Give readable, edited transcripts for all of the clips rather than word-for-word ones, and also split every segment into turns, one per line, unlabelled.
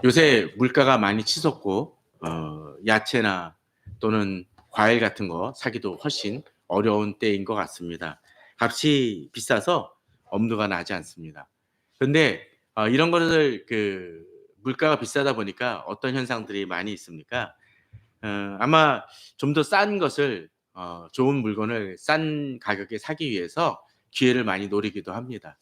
요새 물가가 많이 치솟고 야채나 또는 과일 같은 거 사기도 훨씬 어려운 때인 것 같습니다. 값이 비싸서 엄두가 나지 않습니다. 근데 이런 것을 물가가 비싸다 보니까 어떤 현상들이 많이 있습니까? 아마 좀 더 싼 것을 좋은 물건을 싼 가격에 사기 위해서 기회를 많이 노리기도 합니다.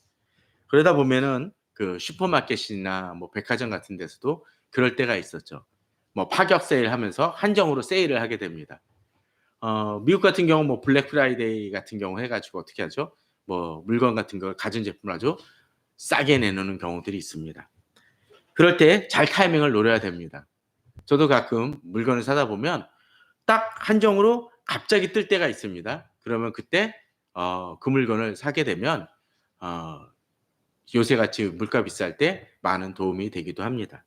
그러다 보면은 그 슈퍼마켓이나 뭐 백화점 같은 데서도 그럴 때가 있었죠. 뭐 파격 세일하면서 한정으로 세일을 하게 됩니다. 미국 같은 경우 뭐 블랙 프라이데이 같은 경우 해 가지고 어떻게 하죠? 뭐 물건 같은 걸 가전제품을 아주 싸게 내놓는 경우들이 있습니다. 그럴 때 잘 타이밍을 노려야 됩니다. 저도 가끔 물건을 사다 보면 딱 한정으로 갑자기 뜰 때가 있습니다. 그러면 그때 그 물건을 사게 되면 어 요새같이 물가 비쌀 때 많은 도움이 되기도 합니다.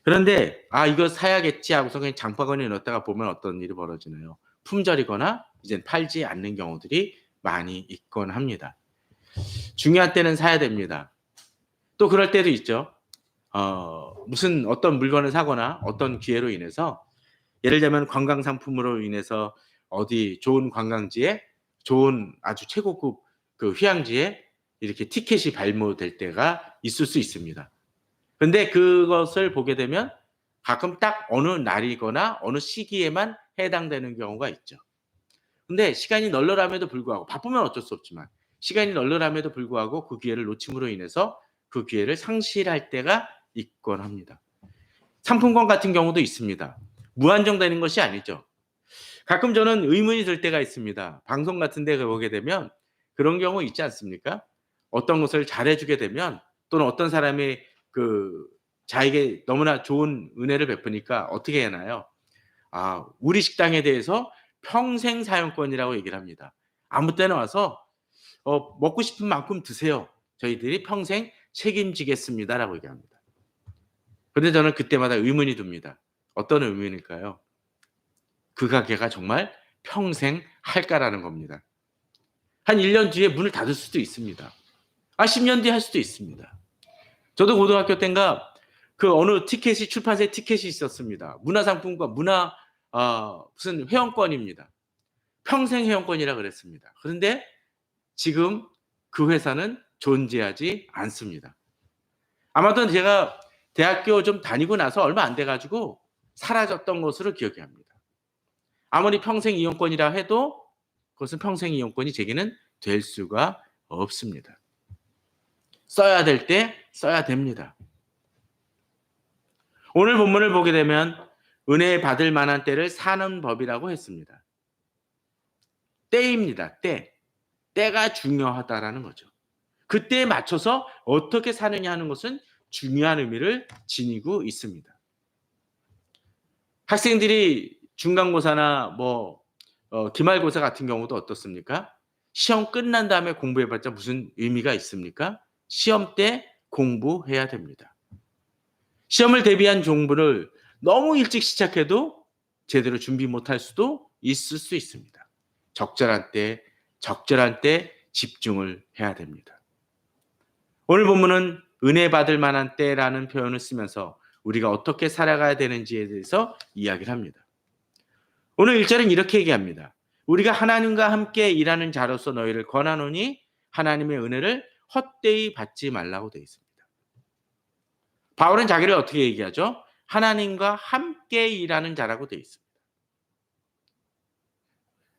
그런데 '아 이거 사야겠지.' 하고서 그냥 장바구니에 넣었다가 보면 어떤 일이 벌어지나요? 품절이거나 이젠 팔지 않는 경우들이 많이 있곤 합니다. 중요한 때는 사야 됩니다. 또 그럴 때도 있죠. 무슨 어떤 물건을 사거나 어떤 기회로 인해서 예를 들면 관광 상품으로 인해서 어디 좋은 관광지에 좋은 아주 최고급 그 휴양지에 이렇게 티켓이 발모될 때가 있을 수 있습니다. 근데 그것을 보게 되면 가끔 딱 어느 날이거나 어느 시기에만 해당되는 경우가 있죠. 근데 시간이 널널함에도 불구하고 바쁘면 어쩔 수 없지만 시간이 널널함에도 불구하고 그 기회를 놓침으로 인해서 그 기회를 상실할 때가 있곤 합니다. 상품권 같은 경우도 있습니다. 무한정되는 것이 아니죠. 가끔 저는 의문이 들 때가 있습니다. 방송 같은 데 보게 되면 그런 경우 있지 않습니까? 어떤 것을 잘해 주게 되면 또는 어떤 사람이 그 자에게 너무나 좋은 은혜를 베푸니까 어떻게 하나요? 우리 식당에 대해서 평생 사용권이라고 얘기를 합니다. 아무 때나 와서 "먹고 싶은 만큼 드세요. 저희들이 평생 책임지겠습니다."라고 얘기합니다. 근데 저는 그때마다 의문이 듭니다. 어떤 의문일까요? 그 가게가 정말 평생 할까라는 겁니다. 한 1년 뒤에 문을 닫을 수도 있습니다. 10년 뒤에 할 수도 있습니다. 저도 고등학교 땐가 그 어느 티켓이 출판사에 티켓이 있었습니다. 문화상품권 무슨 회원권입니다. 평생 회원권이라 그랬습니다. 그런데 지금 그 회사는 존재하지 않습니다. 아마도 제가 대학교 좀 다니고 나서 얼마 안 돼 가지고 사라졌던 것으로 기억이 합니다. 아무리 평생 이용권이라 해도 그것은 평생 이용권이 제게는 될 수가 없습니다. 써야 될 때 써야 됩니다. 오늘 본문을 보게 되면 은혜 받을 만한 때를 사는 법이라고 했습니다. 때입니다. 때. 때가 중요하다라는 거죠. 그때에 맞춰서 어떻게 사느냐 하는 것은 중요한 의미를 지니고 있습니다. 학생들이 중간고사나 기말고사 같은 경우도 어떻습니까? 시험 끝난 다음에 공부해 봤자 무슨 의미가 있습니까? 시험 때 공부해야 됩니다. 시험을 대비한 공부를 너무 일찍 시작해도 제대로 준비 못할 수도 있을 수 있습니다. 적절한 때 집중을 해야 됩니다. 오늘 본문은 은혜 받을 만한 때라는 표현을 쓰면서 우리가 어떻게 살아가야 되는지에 대해서 이야기를 합니다. 오늘 1절은 이렇게 얘기합니다. 우리가 하나님과 함께 일하는 자로서 너희를 권하노니 하나님의 은혜를 헛되이 받지 말라고 되어 있습니다. 바울은 자기를 어떻게 얘기하죠? 하나님과 함께 일하는 자라고 되어 있습니다.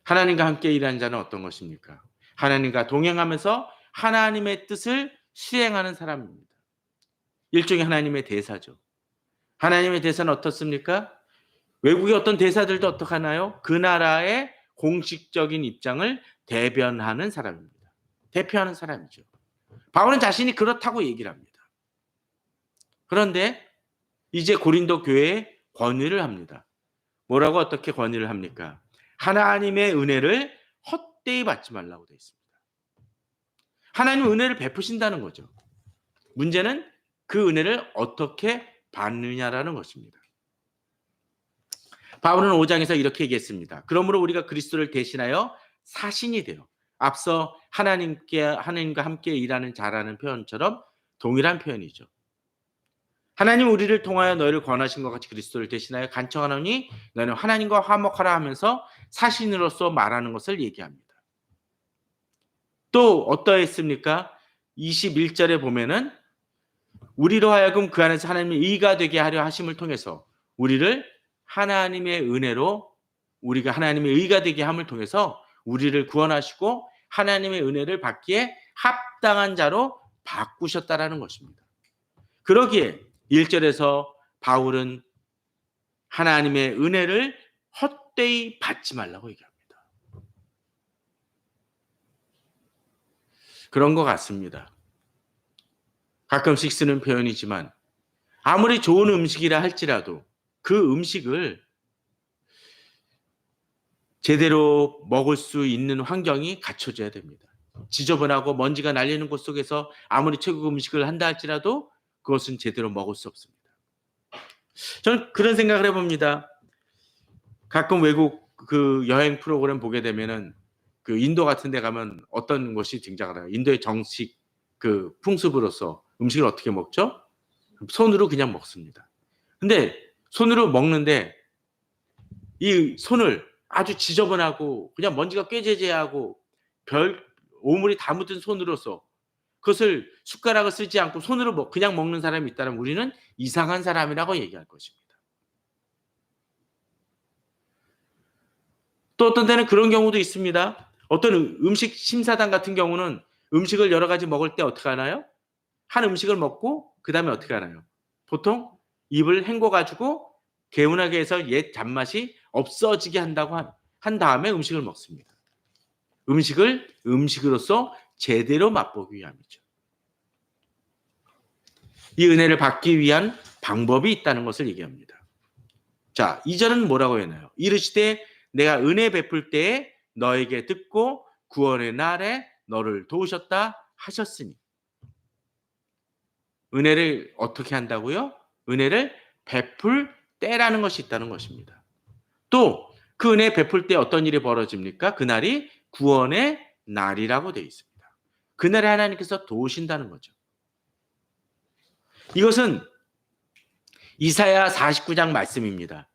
하나님과 함께 일하는 자는 어떤 것입니까? 하나님과 동행하면서 하나님의 뜻을 수행하는 사람입니다. 일종의 하나님의 대사죠. 하나님의 대사는 어떻습니까? 외국의 어떤 대사들도 어떡하나요? 그 나라의 공식적인 입장을 대변하는 사람입니다. 대표하는 사람이죠. 바울은 자신이 그렇다고 얘기를 합니다. 그런데 이제 고린도 교회에 권유를 합니다. 뭐라고 어떻게 권유를 합니까? 하나님의 은혜를 헛되이 받지 말라고 되어 있습니다. 하나님은 은혜를 베푸신다는 거죠. 문제는 그 은혜를 어떻게 받느냐라는 것입니다. 바울은 5장에서 이렇게 얘기했습니다. 그러므로 우리가 그리스도를 대신하여 사신이 되어 앞서 하나님과 함께 일하는 자라는 표현처럼 동일한 표현이죠. 하나님 우리를 통하여 너희를 권하신 것 같이 그리스도를 대신하여 간청하노니 너희는 하나님과 화목하라 하면서 사신으로서 말하는 것을 얘기합니다. 또 어떠했습니까? 21절에 보면은 우리로 하여금 그 안에서 하나님의 의가 되게 하려 하심을 통해서 우리를 하나님의 은혜로 우리가 하나님의 의가 되게 함을 통해서 우리를 구원하시고 하나님의 은혜를 받기에 합당한 자로 바꾸셨다라는 것입니다. 그러기에 1절에서 바울은 하나님의 은혜를 헛되이 받지 말라고 얘기합니다. 그런 것 같습니다. 가끔씩 쓰는 표현이지만 아무리 좋은 음식이라 할지라도 그 음식을 제대로 먹을 수 있는 환경이 갖춰져야 됩니다. 지저분하고 먼지가 날리는 곳 속에서 아무리 최고 음식을 한다 할지라도 그것은 제대로 먹을 수 없습니다. 저는 그런 생각을 해봅니다. 가끔 외국 그 여행 프로그램 보게 되면은 그 인도 같은 데 가면 어떤 것이 등장을 해요. 인도의 정식 그 풍습으로서 음식을 어떻게 먹죠? 손으로 그냥 먹습니다. 근데 손으로 먹는데 이 손을 아주 지저분하고 그냥 먼지가 꾀재재하고 별 오물이 다 묻은 손으로서 그것을 숟가락을 쓰지 않고 손으로 그냥 먹는 사람이 있다면 우리는 이상한 사람이라고 얘기할 것입니다. 또 어떤 때는 그런 경우도 있습니다. 어떤 음식 심사단 같은 경우는 음식을 여러 가지 먹을 때 어떻게 하나요? 한 음식을 먹고 그 다음에 어떻게 하나요? 보통 입을 헹궈가지고 개운하게 해서 옛 잡맛이 없어지게 한 다음에 음식을 먹습니다. 음식을 음식으로서 제대로 맛보기 위함이죠. 이 은혜를 받기 위한 방법이 있다는 것을 얘기합니다. 자, 2절은 뭐라고 했나요? 이르시되 내가 은혜 베풀 때에 너에게 듣고 구원의 날에 너를 도우셨다 하셨으니. 은혜를 어떻게 한다고요? 은혜를 베풀 때라는 것이 있다는 것입니다. 또 그 은혜 베풀 때 어떤 일이 벌어집니까? 그날이 구원의 날이라고 되어 있습니다. 그날에 하나님께서 도우신다는 거죠. 이것은 이사야 49장 말씀입니다.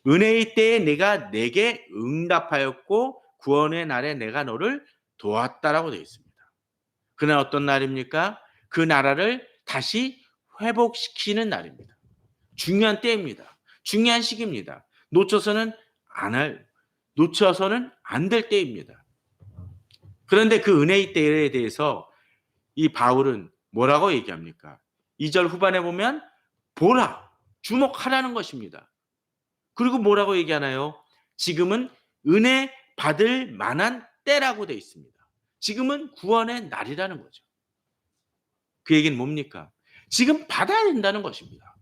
은혜의 때에 내가 내게 응답하였고 구원의 날에 내가 너를 도왔다라고 되어 있습니다. 그날 어떤 날입니까? 그 나라를 다시 회복시키는 날입니다. 중요한 때입니다. 중요한 시기입니다. 놓쳐서는 안 될 때입니다. 그런데 그 은혜의 때에 대해서 이 바울은 뭐라고 얘기합니까? 2절 후반에 보면 보라, 주목하라는 것입니다. 그리고 뭐라고 얘기하나요? 지금은 은혜 받을 만한 때라고 되어 있습니다. 지금은 구원의 날이라는 거죠. 그 얘기는 뭡니까? 지금 받아야 된다는 것입니다.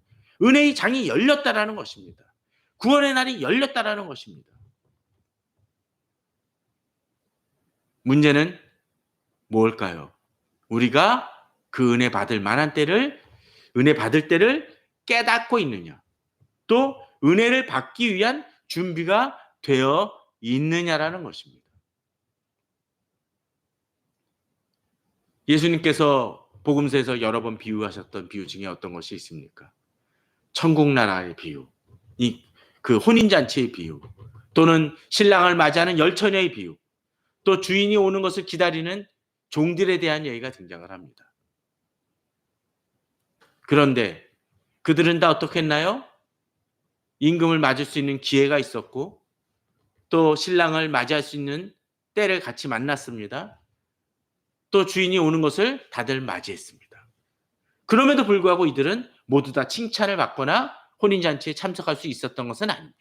은혜의 장이 열렸다라는 것입니다. 구원의 날이 열렸다라는 것입니다. 문제는 뭘까요? 우리가 그 은혜 받을 만한 때를, 은혜 받을 때를 깨닫고 있느냐? 또 은혜를 받기 위한 준비가 되어 있느냐라는 것입니다. 예수님께서 복음서에서 여러 번 비유하셨던 비유 중에 어떤 것이 있습니까? 천국 나라의 비유, 그 혼인잔치의 비유, 또는 신랑을 맞이하는 열처녀의 비유, 또 주인이 오는 것을 기다리는 종들에 대한 얘기가 등장을 합니다. 그런데 그들은 다 어떻게 했나요? 임금을 맞을 수 있는 기회가 있었고 또 신랑을 맞이할 수 있는 때를 같이 만났습니다. 또 주인이 오는 것을 다들 맞이했습니다. 그럼에도 불구하고 이들은 모두 다 칭찬을 받거나 혼인잔치에 참석할 수 있었던 것은 아닙니다.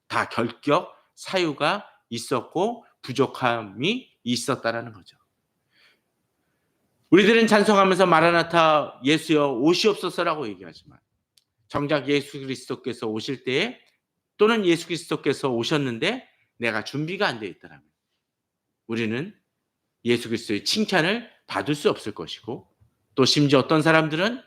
다 결격, 사유가 있었고 부족함이 있었다라는 거죠. 우리들은 찬송하면서 마라나타 예수여 오시옵소서라고 얘기하지만 정작 예수 그리스도께서 오실 때에 또는 예수 그리스도께서 오셨는데 내가 준비가 안 되어 있다면 우리는 예수 그리스도의 칭찬을 받을 수 없을 것이고 또 심지어 어떤 사람들은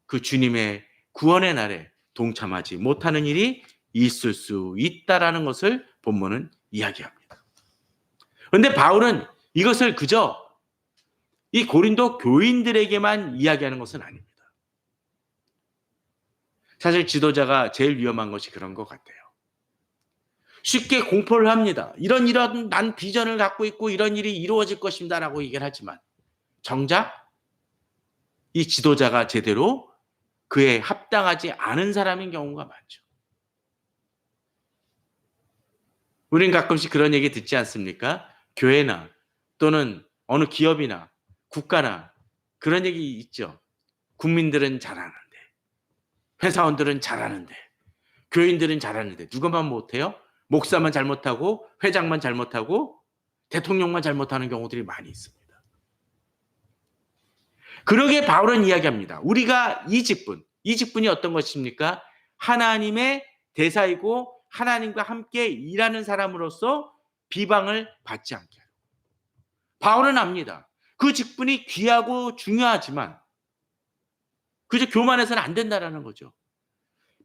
그 주님의 구원의 날에 동참하지 못하는 일이 있을 수 있다라는 것을 본문은 이야기합니다. 그런데 바울은 이것을 그저 이 고린도 교인들에게만 이야기하는 것은 아닙니다. 사실 지도자가 제일 위험한 것이 그런 것 같아요. 쉽게 공포를 합니다. 이런 난 비전을 갖고 있고 이런 일이 이루어질 것입니다라고 얘기를 하지만 정작 이 지도자가 제대로 그에 합당하지 않은 사람인 경우가 많죠. 우린 가끔씩 그런 얘기 듣지 않습니까? 교회나 또는 어느 기업이나 국가나 그런 얘기 있죠. 국민들은 잘하는데, 회사원들은 잘하는데, 교인들은 잘하는데 누가만 못해요? 목사만 잘못하고 회장만 잘못하고 대통령만 잘못하는 경우들이 많이 있습니다. 그러게 바울은 이야기합니다. 우리가 이 직분이 어떤 것입니까? 하나님의 대사이고 하나님과 함께 일하는 사람으로서 비방을 받지 않게 하려. 바울은 압니다. 그 직분이 귀하고 중요하지만 그저 교만해서는 안 된다라는 거죠.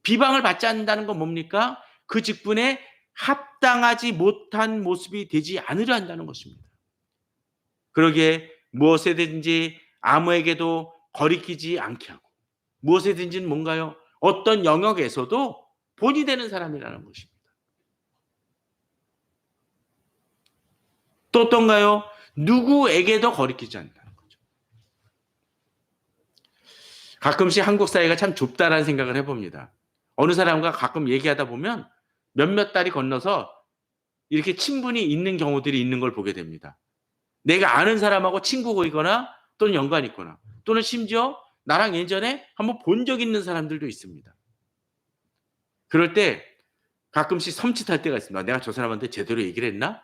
비방을 받지 않는다는 건 뭡니까? 그 직분에 합당하지 못한 모습이 되지 않으려 한다는 것입니다. 그러기에 무엇에든지 아무에게도 거리끼지 않게 하고 무엇에든지는 뭔가요? 어떤 영역에서도 본이 되는 사람이라는 것입니다. 또 어떤가요? 누구에게도 거리끼지 않는다는 거죠. 가끔씩 한국 사회가 참 좁다라는 생각을 해봅니다. 어느 사람과 가끔 얘기하다 보면 몇몇 달이 건너서 이렇게 친분이 있는 경우들이 있는 걸 보게 됩니다. 내가 아는 사람하고 친구이거나 또는 연관이 있거나 또는 심지어 나랑 예전에 한번 본 적 있는 사람들도 있습니다. 그럴 때 가끔씩 섬찟할 때가 있습니다. 내가 저 사람한테 제대로 얘기를 했나?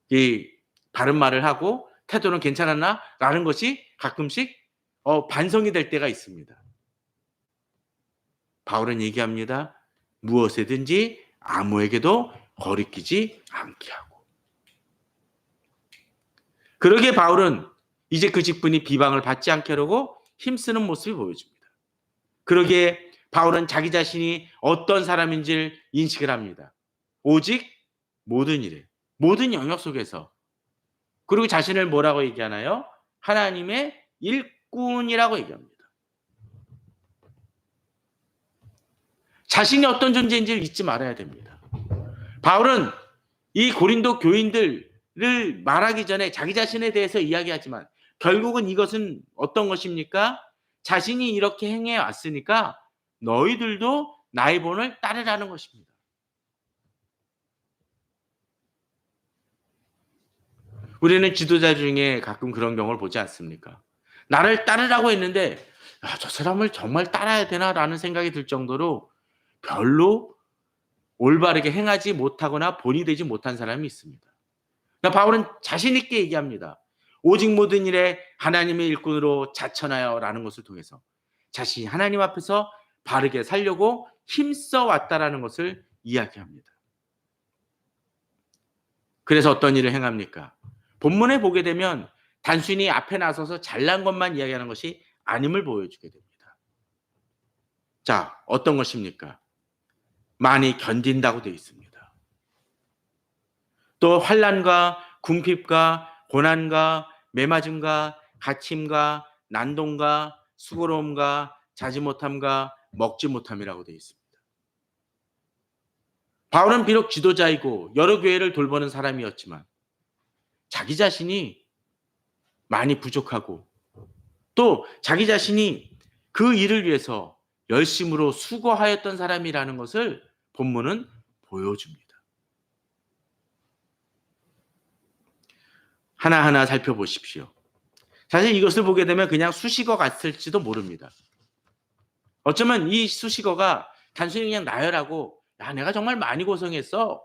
이 바른 말을 하고 태도는 괜찮았나? 라는 것이 가끔씩 반성이 될 때가 있습니다. 바울은 얘기합니다. 무엇에든지 아무에게도 거리끼지 않게 하고. 그러기에 바울은 이제 그 직분이 비방을 받지 않게 하려고 힘쓰는 모습을 보여줍니다. 그러기에 바울은 자기 자신이 어떤 사람인지를 인식을 합니다. 오직 모든 일에, 모든 영역 속에서. 그리고 자신을 뭐라고 얘기하나요? 하나님의 일꾼이라고 얘기합니다. 자신이 어떤 존재인지를 잊지 말아야 됩니다. 바울은 이 고린도 교인들을 말하기 전에 자기 자신에 대해서 이야기하지만 결국은 이것은 어떤 것입니까? 자신이 이렇게 행해 왔으니까 너희들도 나의 본을 따르라는 것입니다. 우리는 지도자 중에 가끔 그런 경우를 보지 않습니까? 나를 따르라고 했는데 저 사람을 정말 따라야 되나라는 생각이 들 정도로 별로 올바르게 행하지 못하거나 본이 되지 못한 사람이 있습니다. 그러니까 바울은 자신 있게 얘기합니다. 오직 모든 일에 하나님의 일꾼으로 자천하여라는 것을 통해서 자신이 하나님 앞에서 바르게 살려고 힘써 왔다라는 것을 이야기합니다. 그래서 어떤 일을 행합니까? 본문에 보게 되면 단순히 앞에 나서서 잘난 것만 이야기하는 것이 아님을 보여주게 됩니다. 자, 어떤 것입니까? 많이 견딘다고 되어 있습니다. 또 환난과 궁핍과 고난과 매맞음과 갇힘과 난동과 수고로움과 자지 못함과 먹지 못함이라고 되어 있습니다. 바울은 비록 지도자이고 여러 교회를 돌보는 사람이었지만 자기 자신이 많이 부족하고 또 자기 자신이 그 일을 위해서 열심으로 수고하였던 사람이라는 것을 본문은 보여줍니다. 하나하나 살펴보십시오. 사실 이것을 보게 되면 그냥 수식어 같을지도 모릅니다. 어쩌면 이 수식어가 단순히 그냥 나열하고 야 내가 정말 많이 고생했어.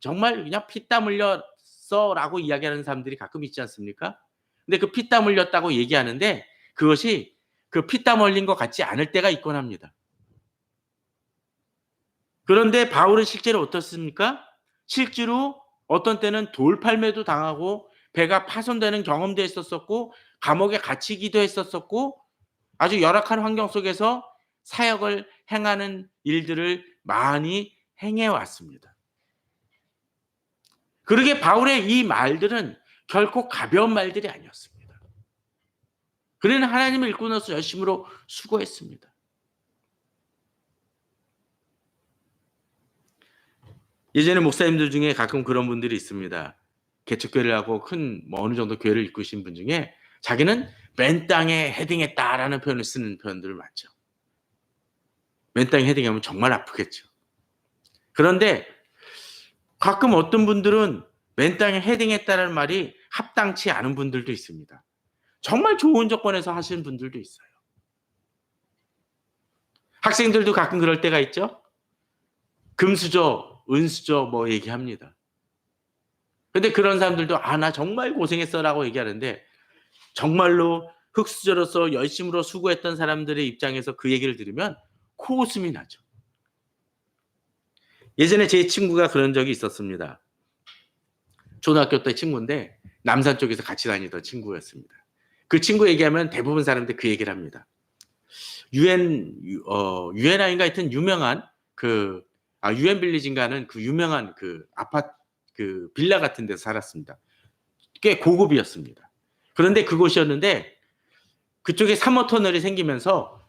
정말 그냥 피땀 흘렸어 라고 이야기하는 사람들이 가끔 있지 않습니까? 근데 그 피땀 흘렸다고 얘기하는데 그것이 그 피땀 흘린 것 같지 않을 때가 있곤 합니다. 그런데 바울은 실제로 어떻습니까? 실제로 어떤 때는 돌팔매도 당하고 배가 파손되는 경험도 했었었고 감옥에 갇히기도 했었었고 아주 열악한 환경 속에서 사역을 행하는 일들을 많이 행해 왔습니다. 그러게 바울의 이 말들은 결코 가벼운 말들이 아니었습니다. 그는 하나님의 일꾼으로서 열심으로 수고했습니다. 예전에 목사님들 중에 가끔 그런 분들이 있습니다. 개척교회를 하고 큰 뭐 어느 정도 교회를 이끄신 분 중에 자기는 맨 땅에 헤딩했다라는 표현을 쓰는 표현들 많죠. 맨 땅에 헤딩하면 정말 아프겠죠. 그런데 가끔 어떤 분들은 맨 땅에 헤딩했다는 말이 합당치 않은 분들도 있습니다. 정말 좋은 조건에서 하시는 분들도 있어요. 학생들도 가끔 그럴 때가 있죠. 금수저, 은수저 뭐 얘기합니다. 근데 그런 사람들도 "아 나 정말 고생했어."라고 얘기하는데 정말로 흙수저로서 열심으로 수고했던 사람들의 입장에서 그 얘기를 들으면 코웃음이 나죠. 예전에 제 친구가 그런 적이 있었습니다. 초등학교 때 친구인데 남산 쪽에서 같이 다니던 친구였습니다. 그 친구 얘기하면 대부분 사람들이 그 얘기를 합니다. 유엔아인가 하여튼 유명한 유엔 빌리지인가 하는 그 유명한 그 아파트 그 빌라 같은 데서 살았습니다. 꽤 고급이었습니다. 그런데 그곳이었는데 그쪽에 3호 터널이 생기면서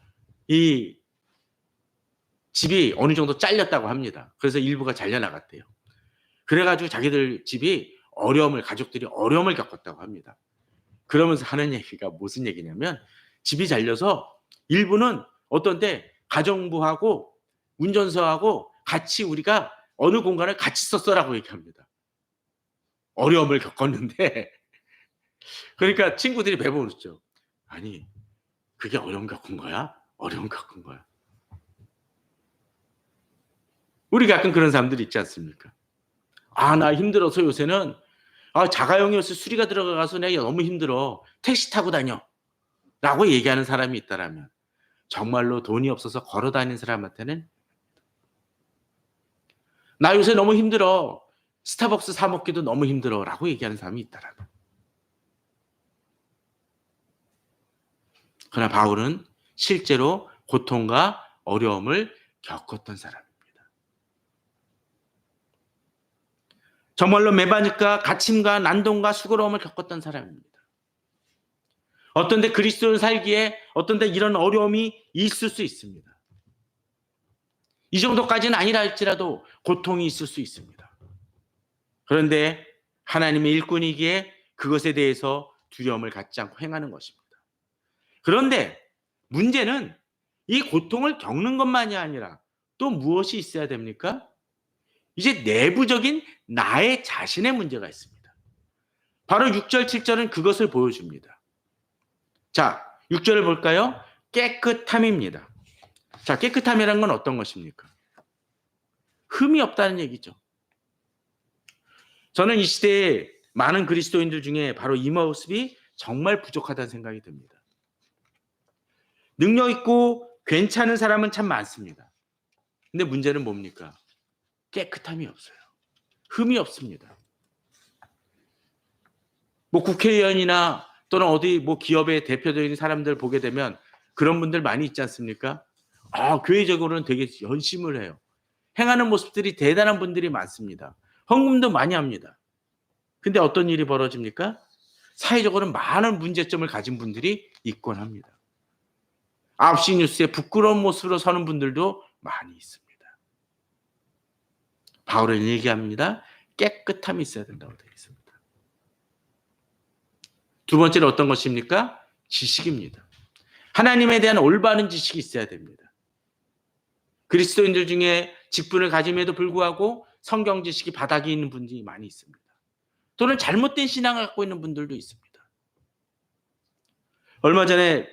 이 집이 어느 정도 잘렸다고 합니다. 그래서 일부가 잘려나갔대요. 그래 가지고 자기들 집이 가족들이 어려움을 겪었다고 합니다. 그러면서 하는 얘기가 무슨 얘기냐면 집이 잘려서 일부는 어떤 때 가정부하고 운전서하고 같이 우리가 어느 공간을 같이 썼어라고 얘기합니다. 어려움을 겪었는데 그러니까 친구들이 매번 웃죠. "아니 그게 어려움 겪은 거야? 어려움 겪은 거야." 우리 가끔 그런 사람들 있지 않습니까? "아 나 힘들어서 요새는 자가용이어서 수리가 들어가서 내가 너무 힘들어. 택시 타고 다녀."라고 얘기하는 사람이 있다라면 정말로 돈이 없어서 걸어 다니는 사람한테는 "나 요새 너무 힘들어. 스타벅스 사 먹기도 너무 힘들어."라고 얘기하는 사람이 있다라면. 그러나 바울은 실제로 고통과 어려움을 겪었던 사람입니다. 정말로 매반입과 갇힘과 난동과 수고로움을 겪었던 사람입니다. 어떤 데 그리스도를 살기에 어떤 데 이런 어려움이 있을 수 있습니다. 이 정도까지는 아니라 할지라도 고통이 있을 수 있습니다. 그런데 하나님의 일꾼이기에 그것에 대해서 두려움을 갖지 않고 행하는 것입니다. 그런데 문제는 이 고통을 겪는 것만이 아니라 또 무엇이 있어야 됩니까? 이제 내부적인 나의 자신의 문제가 있습니다. 바로 6절, 7절은 그것을 보여줍니다. 자, 6절을 볼까요? 깨끗함입니다. 자, 깨끗함이라는 건 어떤 것입니까? 흠이 없다는 얘기죠. 저는 이 시대에 많은 그리스도인들 중에 바로 이 모습이 정말 부족하다는 생각이 듭니다. 능력 있고 괜찮은 사람은 참 많습니다. 근데 문제는 뭡니까? 깨끗함이 없어요. 흠이 없습니다. 뭐 국회의원이나 또는 어디 뭐 기업의 대표적인 사람들 보게 되면 그런 분들 많이 있지 않습니까? 교회적으로는 되게 열심을 해요. 행하는 모습들이 대단한 분들이 많습니다. 헌금도 많이 합니다. 근데 어떤 일이 벌어집니까? 사회적으로는 많은 문제점을 가진 분들이 있곤 합니다. 9시 뉴스에 부끄러운 모습으로 서는 분들도 많이 있습니다. 바울은 얘기합니다. 깨끗함이 있어야 된다고 되어 있습니다. 두 번째는 어떤 것입니까? 지식입니다. 하나님에 대한 올바른 지식이 있어야 됩니다. 그리스도인들 중에 직분을 가짐에도 불구하고 성경 지식이 바닥이 있는 분들이 많이 있습니다. 또는 잘못된 신앙을 갖고 있는 분들도 있습니다. 얼마 전에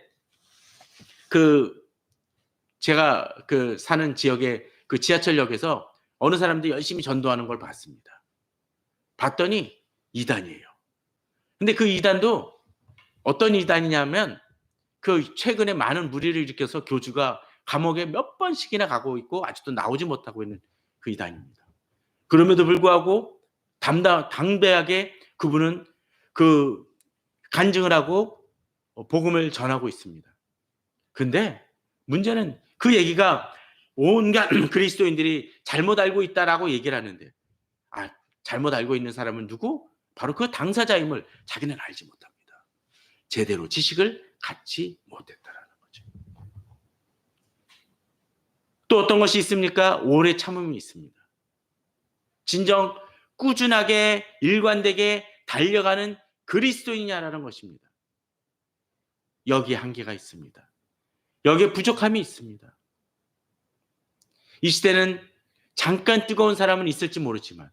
제가 사는 지역의 그 지하철역에서 어느 사람들이 열심히 전도하는 걸 봤습니다. 봤더니 이단이에요. 근데 그 이단도 어떤 이단이냐면 최근에 많은 무리를 일으켜서 교주가 감옥에 몇 번씩이나 가고 있고 아직도 나오지 못하고 있는 그 이단입니다. 그럼에도 불구하고 담대하게 그분은 간증을 하고 복음을 전하고 있습니다. 근데 문제는 그 얘기가 온갖 그리스도인들이 잘못 알고 있다라고 얘기를 하는데 잘못 알고 있는 사람은 누구? 바로 그 당사자임을 자기는 알지 못합니다. 제대로 지식을 갖지 못했다라는 거죠. 또 어떤 것이 있습니까? 오래 참음이 있습니다. 진정 꾸준하게 일관되게 달려가는 그리스도인이냐라는 것입니다. 여기에 한계가 있습니다. 여기에 부족함이 있습니다. 이 시대는 잠깐 뜨거운 사람은 있을지 모르지만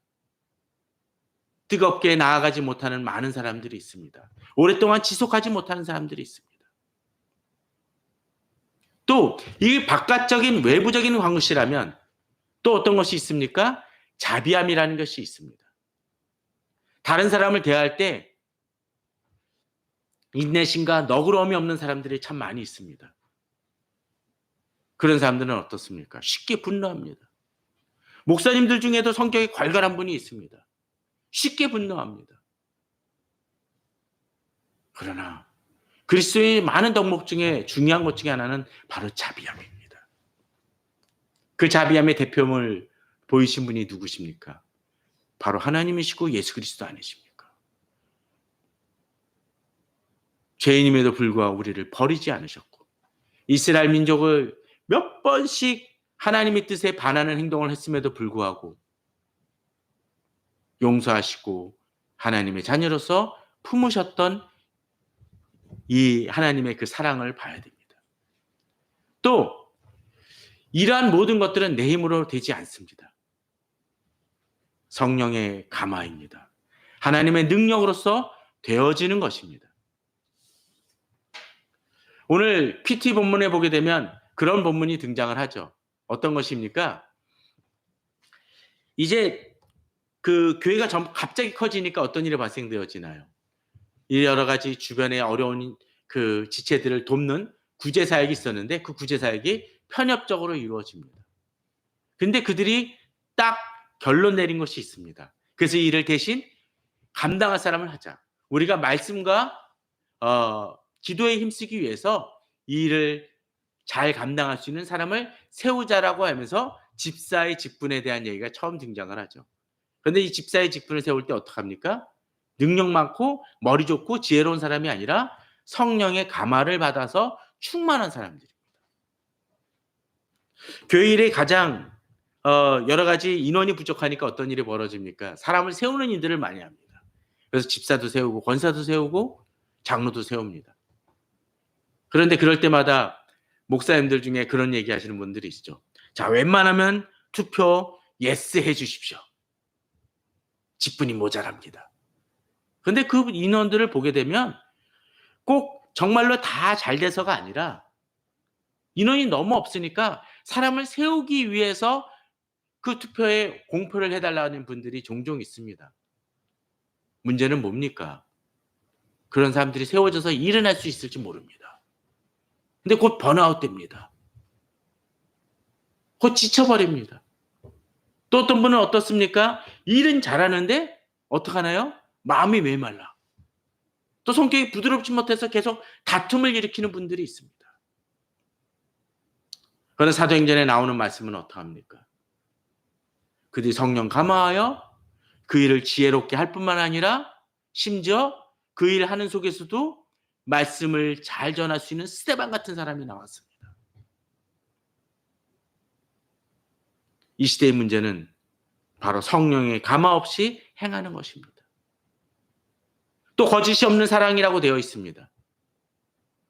뜨겁게 나아가지 못하는 많은 사람들이 있습니다. 오랫동안 지속하지 못하는 사람들이 있습니다. 또 이 바깥적인 외부적인 것이라면 또 어떤 것이 있습니까? 자비함이라는 것이 있습니다. 다른 사람을 대할 때 인내심과 너그러움이 없는 사람들이 참 많이 있습니다. 그런 사람들은 어떻습니까? 쉽게 분노합니다. 목사님들 중에도 성격이 괄괄한 분이 있습니다. 쉽게 분노합니다. 그러나 그리스도의 많은 덕목 중에 중요한 것 중에 하나는 바로 자비함입니다. 그 자비함의 대표를 보이신 분이 누구십니까? 바로 하나님이시고 예수 그리스도 아니십니까? 죄인임에도 불구하고 우리를 버리지 않으셨고 이스라엘 민족을 몇 번씩 하나님의 뜻에 반하는 행동을 했음에도 불구하고 용서하시고 하나님의 자녀로서 품으셨던 이 하나님의 그 사랑을 봐야 됩니다. 또 이러한 모든 것들은 내 힘으로 되지 않습니다. 성령의 감화입니다. 하나님의 능력으로서 되어지는 것입니다. 오늘 PT 본문에 보게 되면 그런 본문이 등장을 하죠. 어떤 것입니까? 이제 그 교회가 갑자기 커지니까 어떤 일이 발생되어지나요? 여러 가지 주변에 어려운 그 지체들을 돕는 구제 사역이 있었는데 그 구제 사역이 편협적으로 이루어집니다. 근데 그들이 딱 결론 내린 것이 있습니다. 그래서 이 일을 대신 감당할 사람을 하자. 우리가 말씀과 기도에 힘쓰기 위해서 이 일을 잘 감당할 수 있는 사람을 세우자라고 하면서 집사의 직분에 대한 얘기가 처음 등장을 하죠. 그런데 이 집사의 직분을 세울 때 어떡합니까? 능력 많고 머리 좋고 지혜로운 사람이 아니라 성령의 감화를 받아서 충만한 사람들입니다. 교회 일에 가장 여러 가지 인원이 부족하니까 어떤 일이 벌어집니까? 사람을 세우는 일들을 많이 합니다. 그래서 집사도 세우고 권사도 세우고 장로도 세웁니다. 그런데 그럴 때마다 목사님들 중에 그런 얘기 하시는 분들이 있죠. 자, 웬만하면 투표 예스 해 주십시오. 직분이 모자랍니다. 그런데 그 인원들을 보게 되면 꼭 정말로 다 잘 돼서가 아니라 인원이 너무 없으니까 사람을 세우기 위해서 그 투표에 공표를 해달라는 분들이 종종 있습니다. 문제는 뭡니까? 그런 사람들이 세워져서 일을 할 수 있을지 모릅니다. 근데 곧 번아웃 됩니다. 곧 지쳐버립니다. 또 어떤 분은 어떻습니까? 일은 잘하는데 어떡하나요? 마음이 메말라. 또 성격이 부드럽지 못해서 계속 다툼을 일으키는 분들이 있습니다. 그런데 사도행전에 나오는 말씀은 어떡합니까? 그들이 성령 감화하여 그 일을 지혜롭게 할 뿐만 아니라 심지어 그 일 하는 속에서도 말씀을 잘 전할 수 있는 스데반 같은 사람이 나왔습니다. 이 시대의 문제는 바로 성령의 감화 없이 행하는 것입니다. 또 거짓이 없는 사랑이라고 되어 있습니다.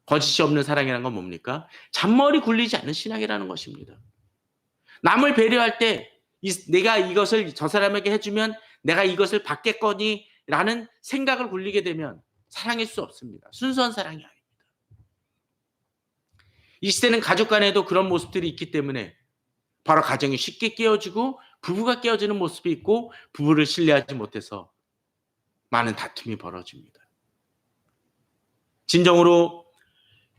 거짓이 없는 사랑이라는 건 뭡니까? 잔머리 굴리지 않는 신앙이라는 것입니다. 남을 배려할 때 내가 이것을 저 사람에게 해주면 내가 이것을 받겠거니 라는 생각을 굴리게 되면 사랑일 수 없습니다. 순수한 사랑이 아닙니다. 이 시대는 가족 간에도 그런 모습들이 있기 때문에 바로 가정이 쉽게 깨어지고 부부가 깨어지는 모습이 있고 부부를 신뢰하지 못해서 많은 다툼이 벌어집니다. 진정으로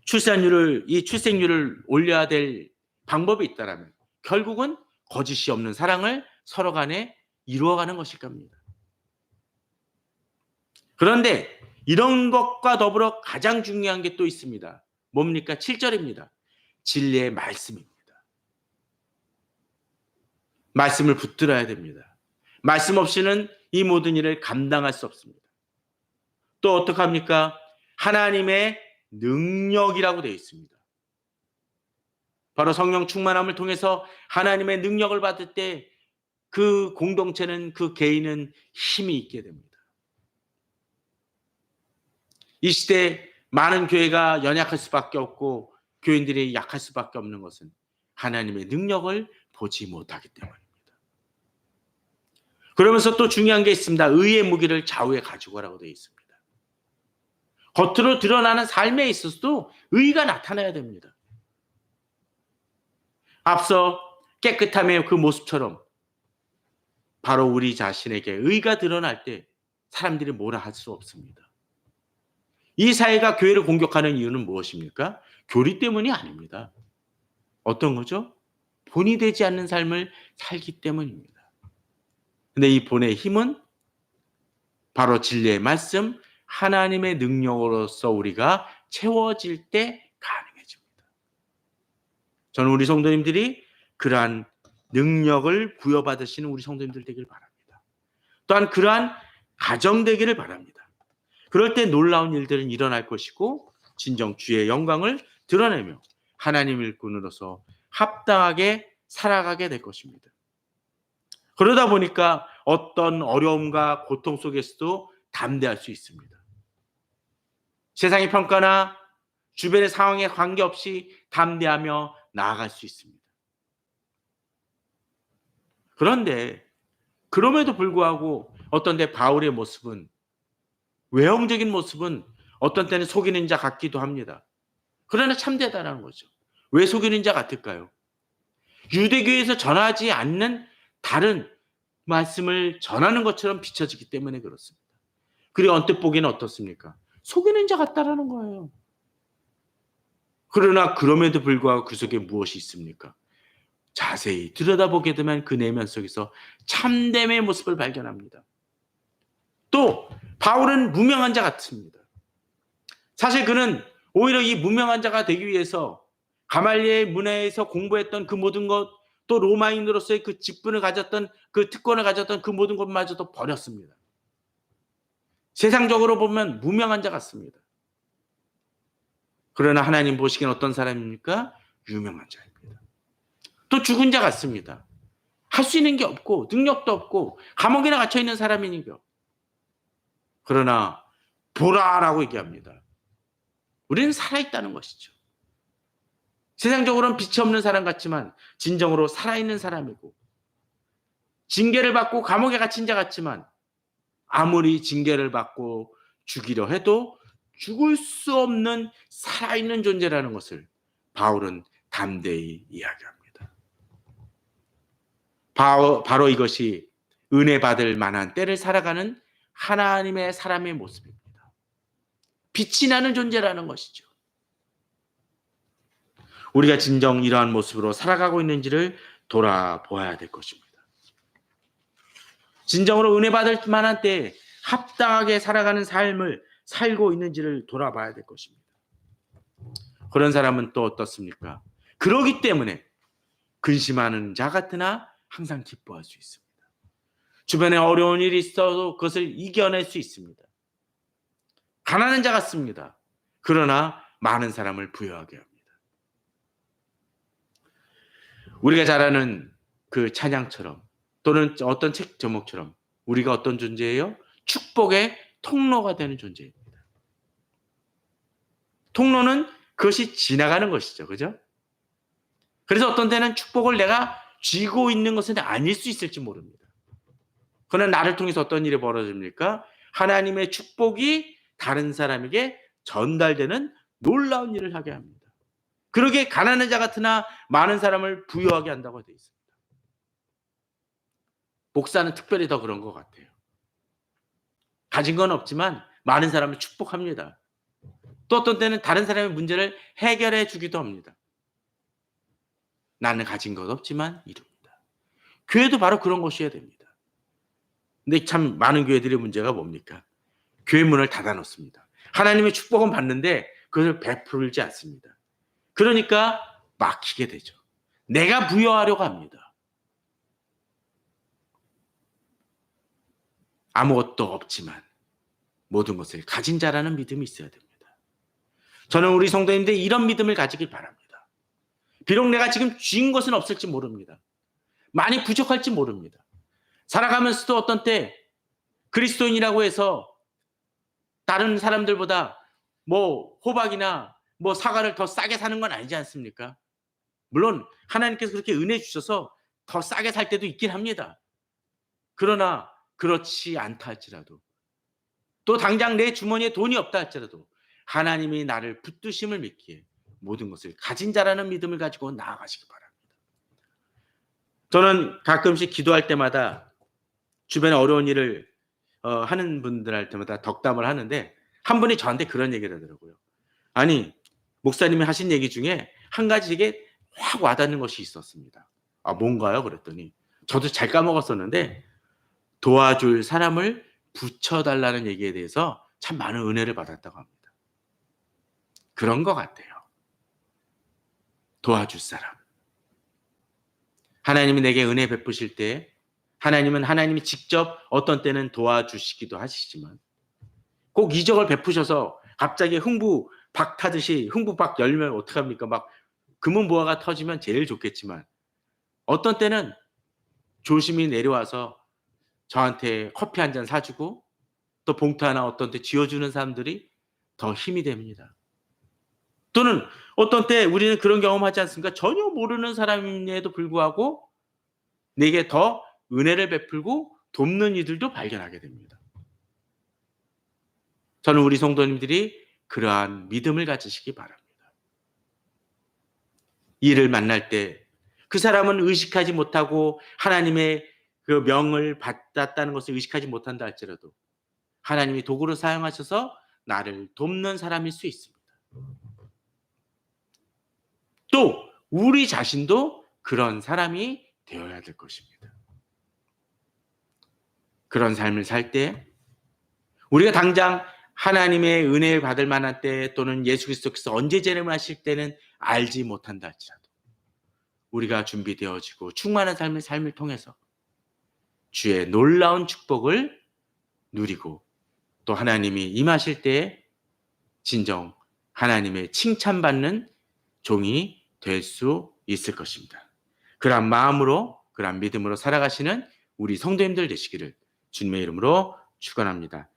출생률을 올려야 될 방법이 있다면 결국은 거짓이 없는 사랑을 서로 간에 이루어가는 것일 겁니다. 그런데 이런 것과 더불어 가장 중요한 게 또 있습니다. 뭡니까? 7절입니다. 진리의 말씀입니다. 말씀을 붙들어야 됩니다. 말씀 없이는 이 모든 일을 감당할 수 없습니다. 또 어떡합니까? 하나님의 능력이라고 되어 있습니다. 바로 성령 충만함을 통해서 하나님의 능력을 받을 때 그 공동체는, 그 개인은 힘이 있게 됩니다. 이 시대에 많은 교회가 연약할 수밖에 없고 교인들이 약할 수밖에 없는 것은 하나님의 능력을 보지 못하기 때문입니다. 그러면서 또 중요한 게 있습니다. 의의 무기를 좌우에 가지고 가라고 되어 있습니다. 겉으로 드러나는 삶에 있어서도 의가 나타나야 됩니다. 앞서 깨끗함의 그 모습처럼 바로 우리 자신에게 의가 드러날 때 사람들이 뭐라 할 수 없습니다. 이 사회가 교회를 공격하는 이유는 무엇입니까? 교리 때문이 아닙니다. 어떤 거죠? 본이 되지 않는 삶을 살기 때문입니다. 근데 이 본의 힘은 바로 진리의 말씀, 하나님의 능력으로서 우리가 채워질 때 가능해집니다. 저는 우리 성도님들이 그러한 능력을 부여받으시는 우리 성도님들 되길 바랍니다. 또한 그러한 가정 되기를 바랍니다. 그럴 때 놀라운 일들은 일어날 것이고 진정 주의 영광을 드러내며 하나님 일꾼으로서 합당하게 살아가게 될 것입니다. 그러다 보니까 어떤 어려움과 고통 속에서도 담대할 수 있습니다. 세상의 평가나 주변의 상황에 관계없이 담대하며 나아갈 수 있습니다. 그런데 그럼에도 불구하고 어떤 때 바울의 모습은, 외형적인 모습은 어떤 때는 속이는 자 같기도 합니다. 그러나 참 대단한 거죠. 왜 속이는 자 같을까요? 유대교에서 전하지 않는 다른 말씀을 전하는 것처럼 비춰지기 때문에 그렇습니다. 그리고 언뜻 보기에는 어떻습니까? 속이는 자 같다라는 거예요. 그러나 그럼에도 불구하고 그 속에 무엇이 있습니까? 자세히 들여다보게 되면 그 내면 속에서 참됨의 모습을 발견합니다. 또 바울은 무명한 자 같습니다. 사실 그는 오히려 이 무명한 자가 되기 위해서 가말리엘 문화에서 공부했던 그 모든 것, 또 로마인으로서의 그 직분을 가졌던, 그 특권을 가졌던 그 모든 것마저도 버렸습니다. 세상적으로 보면 무명한 자 같습니다. 그러나 하나님 보시기엔 어떤 사람입니까? 유명한 자입니다. 또 죽은 자 같습니다. 할 수 있는 게 없고 능력도 없고 감옥에나 갇혀 있는 사람이니까. 그러나 보라라고 얘기합니다. 우리는 살아있다는 것이죠. 세상적으로는 빛이 없는 사람 같지만 진정으로 살아있는 사람이고, 징계를 받고 감옥에 갇힌 자 같지만 아무리 징계를 받고 죽이려 해도 죽을 수 없는 살아있는 존재라는 것을 바울은 담대히 이야기합니다. 바로 이것이 은혜 받을 만한 때를 살아가는 하나님의 사람의 모습입니다. 빛이 나는 존재라는 것이죠. 우리가 진정 이러한 모습으로 살아가고 있는지를 돌아보아야 될 것입니다. 진정으로 은혜 받을 만한 때에 합당하게 살아가는 삶을 살고 있는지를 돌아봐야 될 것입니다. 그런 사람은 또 어떻습니까? 그러기 때문에 근심하는 자 같으나 항상 기뻐할 수 있습니다. 주변에 어려운 일이 있어도 그것을 이겨낼 수 있습니다. 가난한 자 같습니다. 그러나 많은 사람을 부여하게 합니다. 우리가 잘 아는 그 찬양처럼, 또는 어떤 책 제목처럼 우리가 어떤 존재예요? 축복의 통로가 되는 존재입니다. 통로는 그것이 지나가는 것이죠. 그죠? 그래서 어떤 때는 축복을 내가 쥐고 있는 것은 아닐 수 있을지 모릅니다. 그러나 나를 통해서 어떤 일이 벌어집니까? 하나님의 축복이 다른 사람에게 전달되는 놀라운 일을 하게 합니다. 그러게 가난한 자 같으나 많은 사람을 부유하게 한다고 되어 있습니다. 목사는 특별히 더 그런 것 같아요. 가진 건 없지만 많은 사람을 축복합니다. 또 어떤 때는 다른 사람의 문제를 해결해 주기도 합니다. 나는 가진 것 없지만 이룹니다. 교회도 바로 그런 것이어야 됩니다. 근데 참 많은 교회들의 문제가 뭡니까? 교회 문을 닫아 놓습니다. 하나님의 축복은 받는데 그것을 베풀지 않습니다. 그러니까 막히게 되죠. 내가 부여하려고 합니다. 아무것도 없지만 모든 것을 가진 자라는 믿음이 있어야 됩니다. 저는 우리 성도님들 이런 믿음을 가지길 바랍니다. 비록 내가 지금 쥔 것은 없을지 모릅니다. 많이 부족할지 모릅니다. 살아가면서도 어떤 때 그리스도인이라고 해서 다른 사람들보다 뭐 호박이나 뭐 사과를 더 싸게 사는 건 아니지 않습니까? 물론 하나님께서 그렇게 은혜 주셔서 더 싸게 살 때도 있긴 합니다. 그러나 그렇지 않다 할지라도, 또 당장 내 주머니에 돈이 없다 할지라도 하나님이 나를 붙드심을 믿기에 모든 것을 가진 자라는 믿음을 가지고 나아가시기 바랍니다. 저는 가끔씩 기도할 때마다 주변에 어려운 일을 하는 분들할 때마다 덕담을 하는데, 한 분이 저한테 그런 얘기를 하더라고요. 아니, 목사님이 하신 얘기 중에 한 가지 되게 확 와닿는 것이 있었습니다. 아, 뭔가요? 그랬더니 저도 잘 까먹었었는데, 도와줄 사람을 붙여달라는 얘기에 대해서 참 많은 은혜를 받았다고 합니다. 그런 것 같아요. 도와줄 사람. 하나님이 내게 은혜 베푸실 때 하나님이 직접 어떤 때는 도와주시기도 하시지만, 꼭 이적을 베푸셔서 갑자기 흥부박 타듯이 흥부박 열면 어떡합니까? 막 금은보화가 터지면 제일 좋겠지만, 어떤 때는 조심히 내려와서 저한테 커피 한 잔 사주고 또 봉투 하나 어떤 때 쥐어주는 사람들이 더 힘이 됩니다. 또는 어떤 때 우리는 그런 경험하지 않습니까? 전혀 모르는 사람임에도 불구하고 내게 더 은혜를 베풀고 돕는 이들도 발견하게 됩니다. 저는 우리 성도님들이 그러한 믿음을 가지시기 바랍니다. 이를 만날 때 그 사람은 의식하지 못하고 하나님의 그 명을 받았다는 것을 의식하지 못한다 할지라도 하나님이 도구로 사용하셔서 나를 돕는 사람일 수 있습니다. 또 우리 자신도 그런 사람이 되어야 될 것입니다. 그런 삶을 살 때 우리가 당장 하나님의 은혜를 받을 만한 때, 또는 예수 그리스도께서 언제 재림하실 때는 알지 못한다 할지라도 우리가 준비되어지고 충만한 삶을 통해서 주의 놀라운 축복을 누리고, 또 하나님이 임하실 때에 진정 하나님의 칭찬받는 종이 될 수 있을 것입니다. 그런 마음으로, 그런 믿음으로 살아가시는 우리 성도님들 되시기를 주님의 이름으로 축원합니다.